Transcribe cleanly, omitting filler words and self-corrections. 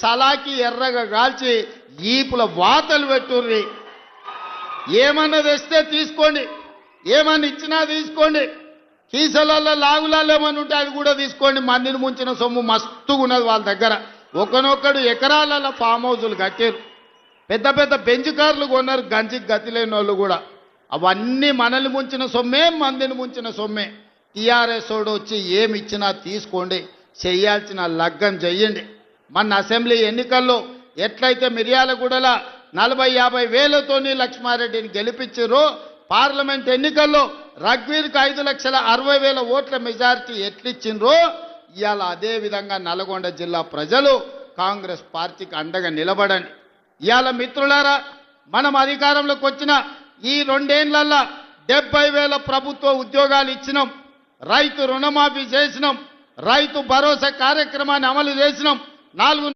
సలాకి ఎర్రగా కాల్చి ఈపుల వాతలు పెట్టుర్రి. ఏమన్నా తెస్తే తీసుకోండి, ఏమన్నా ఇచ్చినా తీసుకోండి, కీసలలో లాగులాలు ఏమన్నా ఉంటే అది కూడా తీసుకోండి. మందిని ముంచిన సొమ్ము మస్తుగా ఉన్నది వాళ్ళ దగ్గర. ఒకనొక్కడు ఎకరాలలో ఫామ్ హౌజులు కట్టారు, పెద్ద పెద్ద బెంచ్ కార్లు కొన్నారు, గంజికి గతి లేని వాళ్ళు కూడా. అవన్నీ మనల్ని ముంచిన సొమ్మే, మందిని ముంచిన సొమ్మే. టీఆర్ఎస్ వాడు వచ్చి ఏమి ఇచ్చినా తీసుకోండి, చెయ్యాల్సిన లగ్గం చెయ్యండి. మన అసెంబ్లీ ఎన్నికల్లో ఎట్లయితే మిర్యాలగూడల 40-50 వేలతోని లక్ష్మారెడ్డిని గెలిపించారో, పార్లమెంట్ ఎన్నికల్లో రఘ్వీర్కి 5,60,000 ఓట్ల మెజారిటీ ఎట్లిచ్చిండ్రో, ఇవాళ అదే విధంగా నల్గొండ జిల్లా ప్రజలు కాంగ్రెస్ పార్టీకి అండగా నిలబడండి. ఇవాళ మిత్రులారా, మనం అధికారంలోకి వచ్చిన ఈ 2 ఏళ్లలో 70,000 ప్రభుత్వ ఉద్యోగాలు ఇచ్చినాం, రైతు రుణమాఫీ చేసినాం, రైతు భరోసా కార్యక్రమాన్ని అమలు చేసినాం, 4